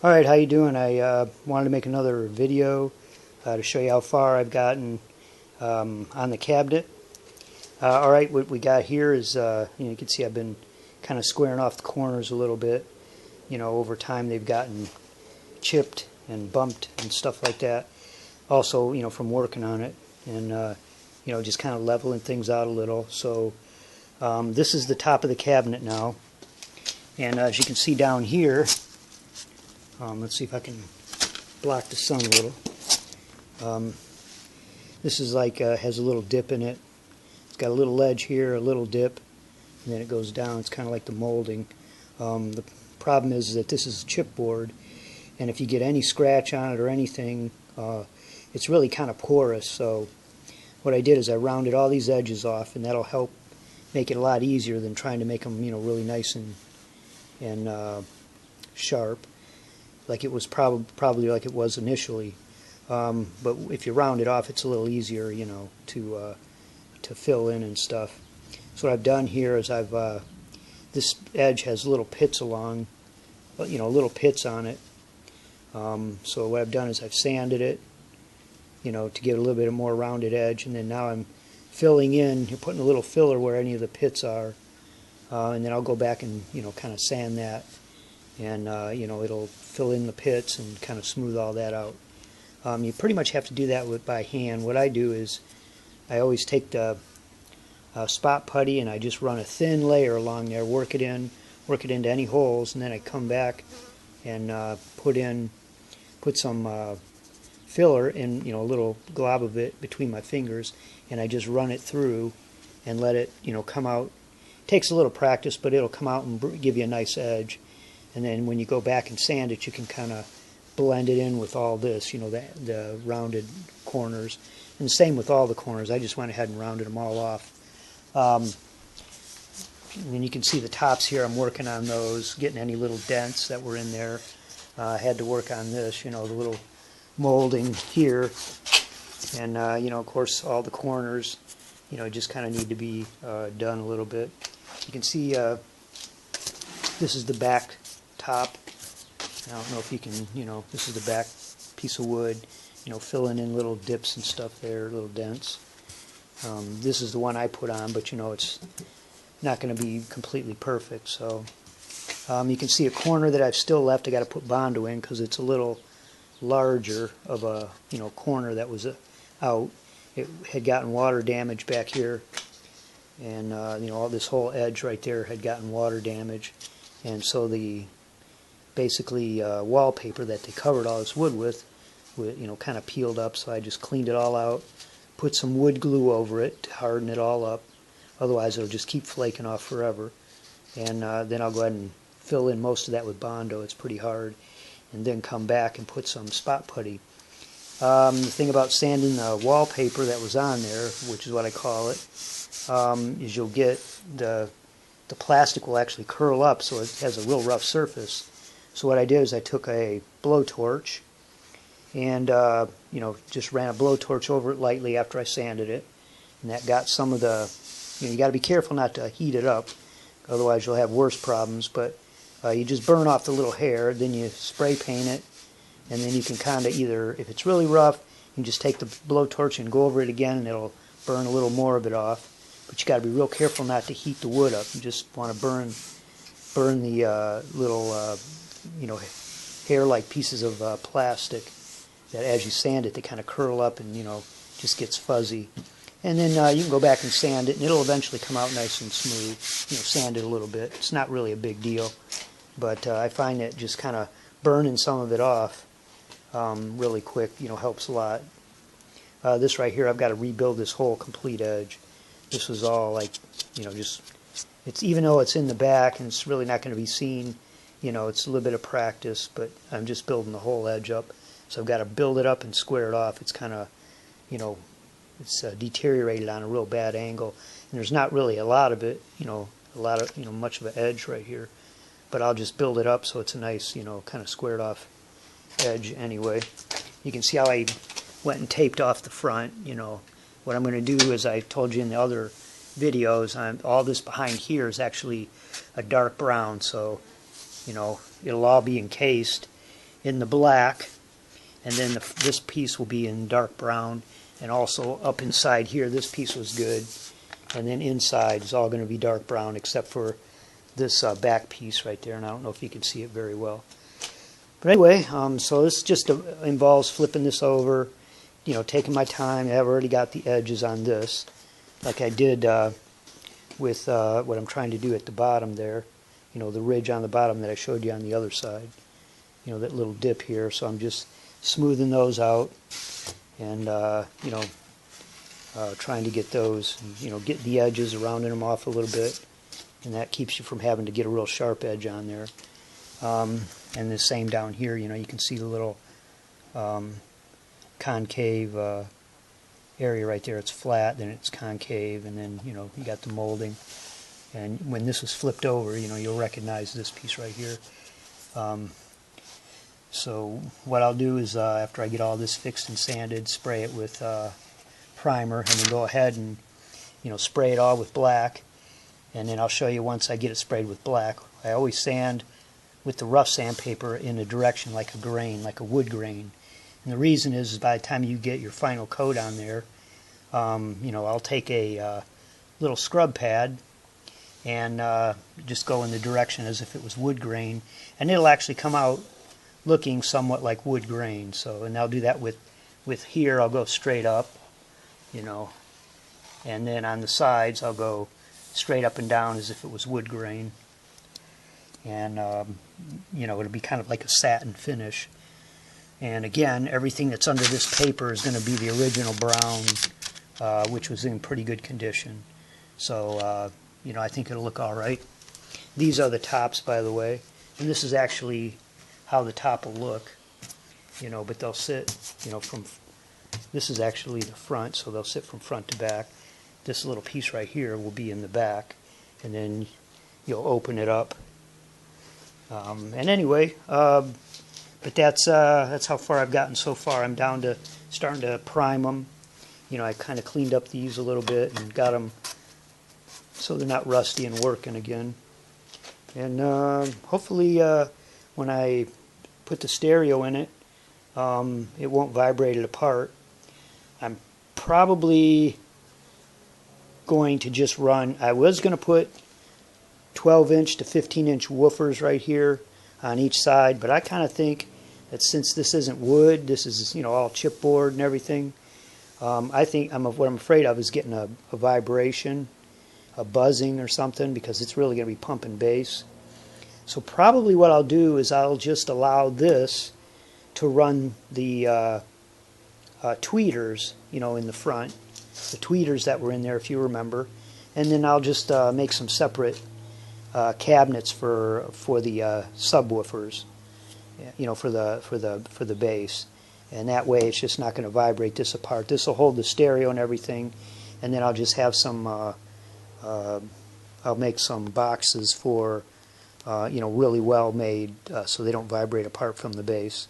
Alright, how you doing? I wanted to make another video to show you how far I've gotten on the cabinet. Alright, what we got here is, you can see I've been kind of squaring off the corners a little bit. Over time they've gotten chipped and bumped and stuff like that. Also, from working on it and, just kind of leveling things out a little. So this is the top of the cabinet now. And as you can see down here, let's see if I can block the sun a little. This is like has a little dip in it. It's got a little ledge here, a little dip, and then it goes down. It's kind of like the molding. The problem is that this is chipboard, and if you get any scratch on it or anything, it's really kind of porous. So what I did is I rounded all these edges off, and that'll help make it a lot easier than trying to make them, really nice and sharp, like it was probably like it was initially. But if you round it off, it's a little easier, to fill in and stuff. So what I've done here is this edge has little pits along, little pits on it. So what I've done is I've sanded it, to give it a little bit of more rounded edge, and then now I'm filling in, you're putting a little filler where any of the pits are, and then I'll go back and, kind of sand that, and, it'll fill in the pits and kind of smooth all that out. You pretty much have to do that by hand. What I do is I always take the spot putty and I just run a thin layer along there, work it into any holes, and then I come back and put some filler in, a little glob of it between my fingers, and I just run it through and let it, come out. It takes a little practice, but it'll come out and give you a nice edge. And then when you go back and sand it, you can kind of blend it in with all this, the rounded corners. And the same with all the corners. I just went ahead and rounded them all off. And then you can see the tops here. I'm working on those, getting any little dents that were in there. I had to work on this, the little molding here. And, of course, all the corners, just kind of need to be done a little bit. You can see this is the back top. I don't know if you can, this is the back piece of wood, filling in little dips and stuff there, little dents. This is the one I put on, but it's not going to be completely perfect. So you can see a corner that I've still left. I got to put Bondo in because it's a little larger of a corner that was out. It had gotten water damage back here, and all this whole edge right there had gotten water damage, and so the basically wallpaper that they covered all this wood with, kind of peeled up. So I just cleaned it all out, put some wood glue over it to harden it all up. Otherwise it'll just keep flaking off forever. And then I'll go ahead and fill in most of that with Bondo. It's pretty hard. And then come back and put some spot putty. The thing about sanding the wallpaper that was on there, which is what I call it, is you'll get the plastic will actually curl up, so it has a real rough surface. So what I did is I took a blowtorch and just ran a blowtorch over it lightly after I sanded it, and that got some of the, you got to be careful not to heat it up, otherwise you'll have worse problems. But you just burn off the little hair, then you spray paint it, and then you can kind of either, if it's really rough, you can just take the blowtorch and go over it again, and it'll burn a little more of it off. But you got to be real careful not to heat the wood up. You just want to burn the little hair-like pieces of plastic that, as you sand it, they kind of curl up and just gets fuzzy. And then you can go back and sand it, and it'll eventually come out nice and smooth. Sand it a little bit. It's not really a big deal, but I find that just kind of burning some of it off really quick, helps a lot. This right here, I've got to rebuild this whole complete edge. This was all like, just, it's, even though it's in the back and it's really not going to be seen, it's a little bit of practice, but I'm just building the whole edge up. So I've got to build it up and square it off. It's kind of, it's deteriorated on a real bad angle. And there's not really a lot of it, much of an edge right here. But I'll just build it up so it's a nice, kind of squared off edge anyway. You can see how I went and taped off the front. What I'm going to do, as I told you in the other videos, all this behind here is actually a dark brown, so it'll all be encased, in the black, and then this piece will be in dark brown, and also up inside here this piece was good, and then inside is all going to be dark brown except for this back piece right there, and I don't know if you can see it very well. But anyway, so this just involves flipping this over, you know, taking my time. I've already got the edges on this, like I did with what I'm trying to do at the bottom there, you know, the ridge on the bottom that I showed you on the other side, you know, that little dip here. So I'm just smoothing those out and, you know, trying to get those, you know, get the edges, rounding them off a little bit, and that keeps you from having to get a real sharp edge on there. And the same down here, you know, you can see the little concave area right there. It's flat, then it's concave, and then, you know, you got the molding. And when this was flipped over, you know, you'll recognize this piece right here. So what I'll do is, after I get all this fixed and sanded, spray it with primer, and then go ahead and, you know, spray it all with black. And then I'll show you once I get it sprayed with black. I always sand with the rough sandpaper in a direction like a grain, like a wood grain. And the reason is by the time you get your final coat on there, you know, I'll take a little scrub pad and just go in the direction as if it was wood grain, and it'll actually come out looking somewhat like wood grain. So, and I'll do that with here. I'll go straight up, you know, and then on the sides I'll go straight up and down as if it was wood grain. And you know, it'll be kind of like a satin finish. And again, everything that's under this paper is going to be the original brown, which was in pretty good condition. So you know, I think it'll look all right. These are the tops, by the way, and this is actually how the top will look, you know, but they'll sit, you know, from, this is actually the front, so they'll sit from front to back. This little piece right here will be in the back, and then you'll open it up. And anyway, but that's how far I've gotten so far. I'm down to starting to prime them. You know, I kind of cleaned up these a little bit and got them so they're not rusty and working again. And hopefully when I put the stereo in it, it won't vibrate it apart. I'm probably going to just run, I was going to put 12-inch to 15-inch woofers right here on each side, but I kind of think that since this isn't wood, this is, you know, all chipboard and everything, I think what I'm afraid of is getting a vibration, a buzzing or something, because it's really going to be pumping bass. So probably what I'll do is I'll just allow this to run the tweeters, you know, in the front, the tweeters that were in there, if you remember, and then I'll just make some separate cabinets for the subwoofers, you know, for the bass, and that way it's just not going to vibrate this apart. This will hold the stereo and everything, and then I'll just have some. I'll make some boxes for you know, really well made, so they don't vibrate apart from the bass,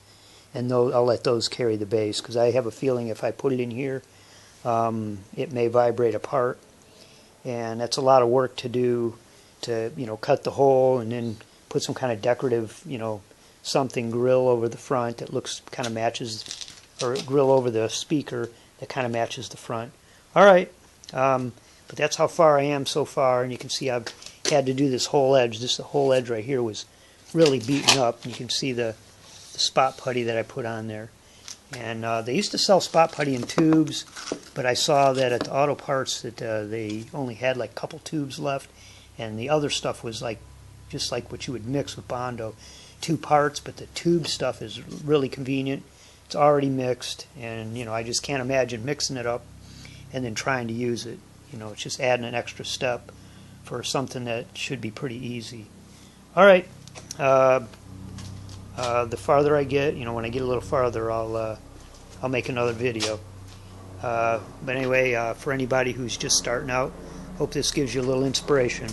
and I'll let those carry the bass, because I have a feeling if I put it in here, it may vibrate apart, and that's a lot of work to do, to, you know, cut the hole and then put some kind of decorative, you know, something grill over the front that looks kind of matches, or grill over the speaker that kind of matches the front. All right, but that's how far I am so far, and you can see I've had to do this whole edge. The whole edge right here was really beaten up. You can see the spot putty that I put on there. And they used to sell spot putty in tubes, but I saw that at the auto parts that they only had like a couple tubes left, and the other stuff was like just like what you would mix with Bondo, 2 parts, but the tube stuff is really convenient. It's already mixed, and you know, I just can't imagine mixing it up and then trying to use it. You know, it's just adding an extra step for something that should be pretty easy. All right, the farther I get, you know, when I get a little farther, I'll make another video. But anyway, for anybody who's just starting out, hope this gives you a little inspiration.